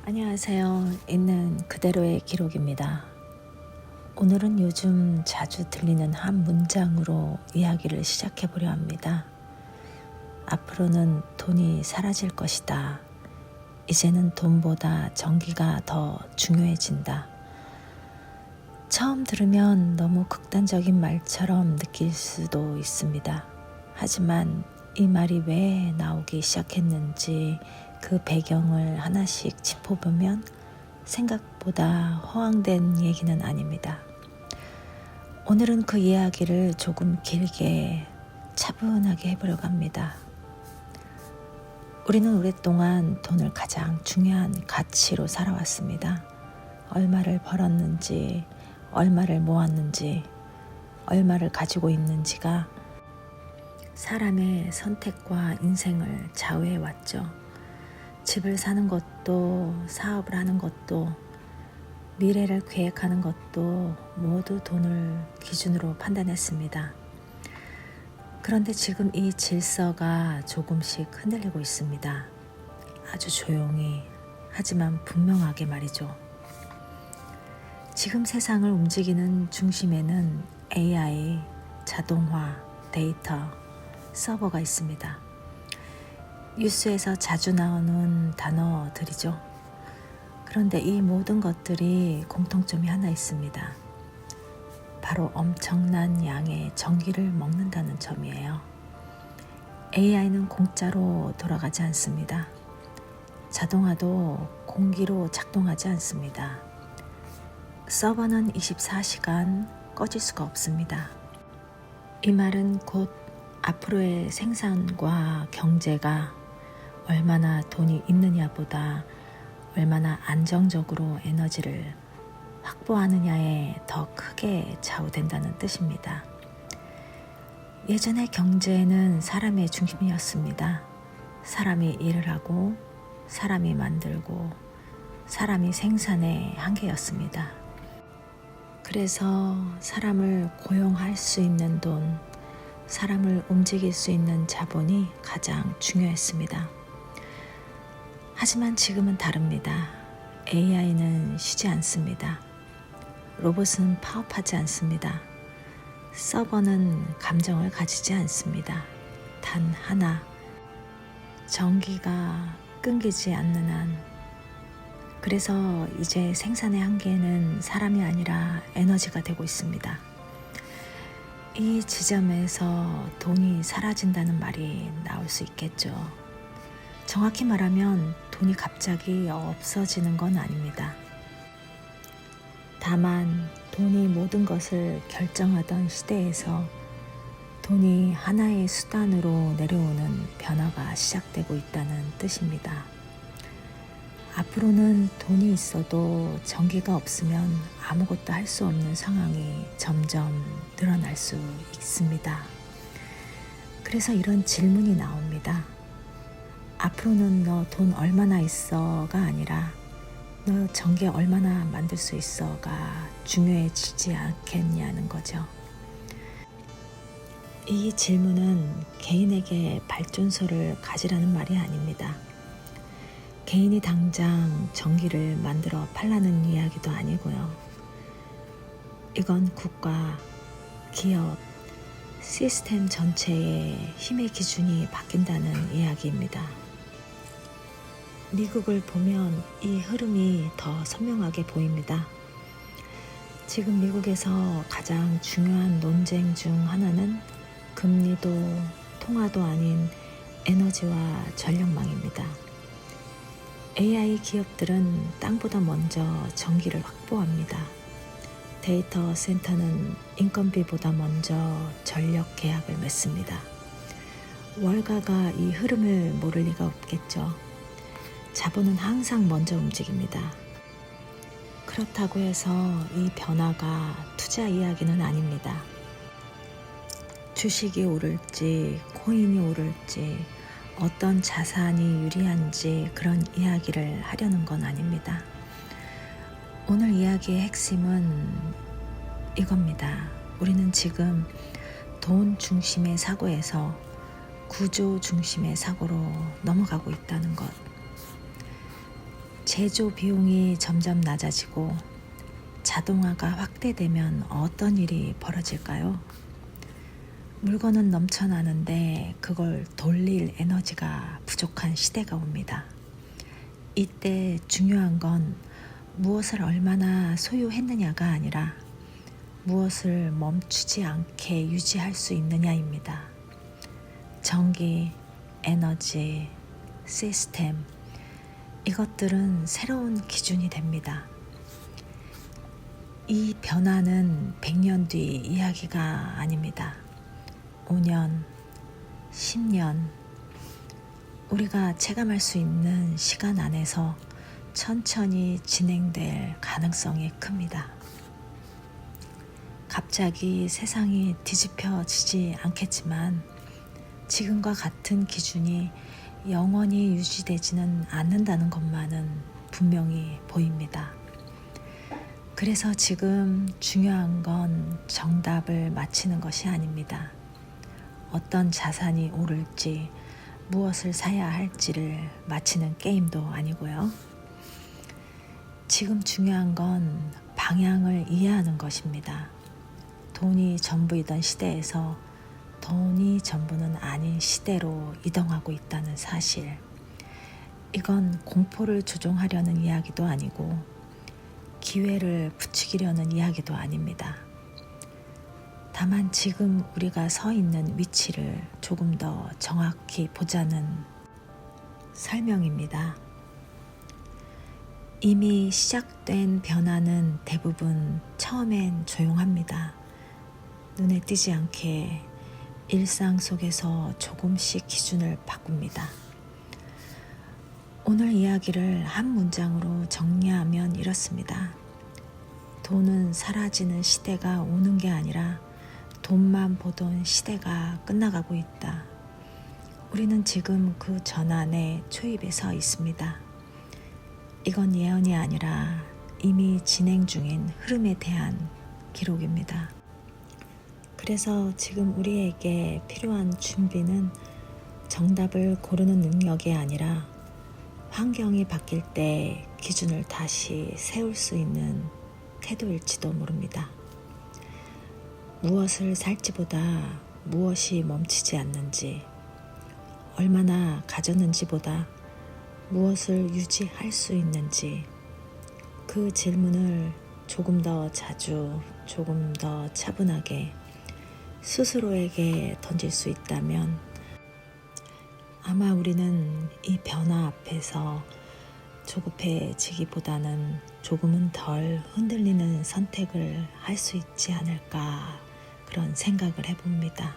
안녕하세요. 있는 그대로의 기록입니다. 오늘은 요즘 자주 들리는 한 문장으로 이야기를 시작해 보려 합니다. 앞으로는 돈이 사라질 것이다. 이제는 돈보다 정기가 더 중요해진다. 처음 들으면 너무 극단적인 말처럼 느낄 수도 있습니다. 하지만 이 말이 왜 나오기 시작했는지 그 배경을 하나씩 짚어보면 생각보다 허황된 얘기는 아닙니다. 오늘은 그 이야기를 조금 길게 차분하게 해보려고 합니다. 우리는 오랫동안 돈을 가장 중요한 가치로 살아왔습니다. 얼마를 벌었는지, 얼마를 모았는지, 얼마를 가지고 있는지가 사람의 선택과 인생을 좌우해 왔죠. 집을 사는 것도, 사업을 하는 것도, 미래를 계획하는 것도 모두 돈을 기준으로 판단했습니다. 그런데 지금 이 질서가 조금씩 흔들리고 있습니다. 아주 조용히, 하지만 분명하게 말이죠. 지금 세상을 움직이는 중심에는 AI, 자동화, 데이터, 서버가 있습니다. 뉴스에서 자주 나오는 단어들이죠. 그런데 이 모든 것들이 공통점이 하나 있습니다. 바로 엄청난 양의 전기를 먹는다는 점이에요. AI는 공짜로 돌아가지 않습니다. 자동화도 공기로 작동하지 않습니다. 서버는 24시간 꺼질 수가 없습니다. 이 말은 곧 앞으로의 생산과 경제가 얼마나 돈이 있느냐보다 얼마나 안정적으로 에너지를 확보하느냐에 더 크게 좌우된다는 뜻입니다. 예전의 경제는 사람의 중심이었습니다. 사람이 일을 하고 사람이 만들고 사람이 생산의 한계였습니다. 그래서 사람을 고용할 수 있는 돈, 사람을 움직일 수 있는 자본이 가장 중요했습니다. 하지만 지금은 다릅니다. AI는 쉬지 않습니다. 로봇은 파업하지 않습니다. 서버는 감정을 가지지 않습니다. 단 하나, 전기가 끊기지 않는 한. 그래서 이제 생산의 한계는 사람이 아니라 에너지가 되고 있습니다. 이 지점에서 돈이 사라진다는 말이 나올 수 있겠죠. 정확히 말하면 돈이 갑자기 없어지는 건 아닙니다. 다만 돈이 모든 것을 결정하던 시대에서 돈이 하나의 수단으로 내려오는 변화가 시작되고 있다는 뜻입니다. 앞으로는 돈이 있어도 전기가 없으면 아무것도 할 수 없는 상황이 점점 늘어날 수 있습니다. 그래서 이런 질문이 나옵니다. 앞으로는 너 돈 얼마나 있어가 아니라 너 전기 얼마나 만들 수 있어가 중요해지지 않겠냐는 거죠. 이 질문은 개인에게 발전소를 가지라는 말이 아닙니다. 개인이 당장 전기를 만들어 팔라는 이야기도 아니고요. 이건 국가, 기업, 시스템 전체의 힘의 기준이 바뀐다는 이야기입니다. 미국을 보면 이 흐름이 더 선명하게 보입니다. 지금 미국에서 가장 중요한 논쟁 중 하나는 금리도 통화도 아닌 에너지와 전력망입니다. AI 기업들은 땅보다 먼저 전기를 확보합니다. 데이터 센터는 인건비보다 먼저 전력 계약을 맺습니다. 월가가 이 흐름을 모를 리가 없겠죠. 자본은 항상 먼저 움직입니다. 그렇다고 해서 이 변화가 투자 이야기는 아닙니다. 주식이 오를지 코인이 오를지 어떤 자산이 유리한지 그런 이야기를 하려는 건 아닙니다. 오늘 이야기의 핵심은 이겁니다. 우리는 지금 돈 중심의 사고에서 구조 중심의 사고로 넘어가고 있다는 것. 제조 비용이 점점 낮아지고 자동화가 확대되면 어떤 일이 벌어질까요? 물건은 넘쳐나는데 그걸 돌릴 에너지가 부족한 시대가 옵니다. 이때 중요한 건 무엇을 얼마나 소유했느냐가 아니라 무엇을 멈추지 않게 유지할 수 있느냐입니다. 전기, 에너지, 시스템, 이것들은 새로운 기준이 됩니다. 이 변화는 100년 뒤 이야기가 아닙니다. 5년, 10년, 우리가 체감할 수 있는 시간 안에서 천천히 진행될 가능성이 큽니다. 갑자기 세상이 뒤집혀지지 않겠지만 지금과 같은 기준이 영원히 유지되지는 않는다는 것만은 분명히 보입니다. 그래서 지금 중요한 건 정답을 맞히는 것이 아닙니다. 어떤 자산이 오를지, 무엇을 사야 할지를 맞히는 게임도 아니고요. 지금 중요한 건 방향을 이해하는 것입니다. 돈이 전부이던 시대에서 돈이 전부는 아닌 시대로 이동하고 있다는 사실. 이건 공포를 조종하려는 이야기도 아니고 기회를 부추기려는 이야기도 아닙니다. 다만 지금 우리가 서 있는 위치를 조금 더 정확히 보자는 설명입니다. 이미 시작된 변화는 대부분 처음엔 조용합니다. 눈에 띄지 않게 일상 속에서 조금씩 기준을 바꿉니다. 오늘 이야기를 한 문장으로 정리하면 이렇습니다. 돈은 사라지는 시대가 오는 게 아니라 돈만 보던 시대가 끝나가고 있다. 우리는 지금 그 전환의 초입에 서 있습니다. 이건 예언이 아니라 이미 진행 중인 흐름에 대한 기록입니다. 그래서 지금 우리에게 필요한 준비는 정답을 고르는 능력이 아니라 환경이 바뀔 때 기준을 다시 세울 수 있는 태도일지도 모릅니다. 무엇을 살지보다 무엇이 멈추지 않는지, 얼마나 가졌는지보다 무엇을 유지할 수 있는지, 그 질문을 조금 더 자주, 조금 더 차분하게 스스로에게 던질 수 있다면 아마 우리는 이 변화 앞에서 조급해지기보다는 조금은 덜 흔들리는 선택을 할 수 있지 않을까, 그런 생각을 해봅니다.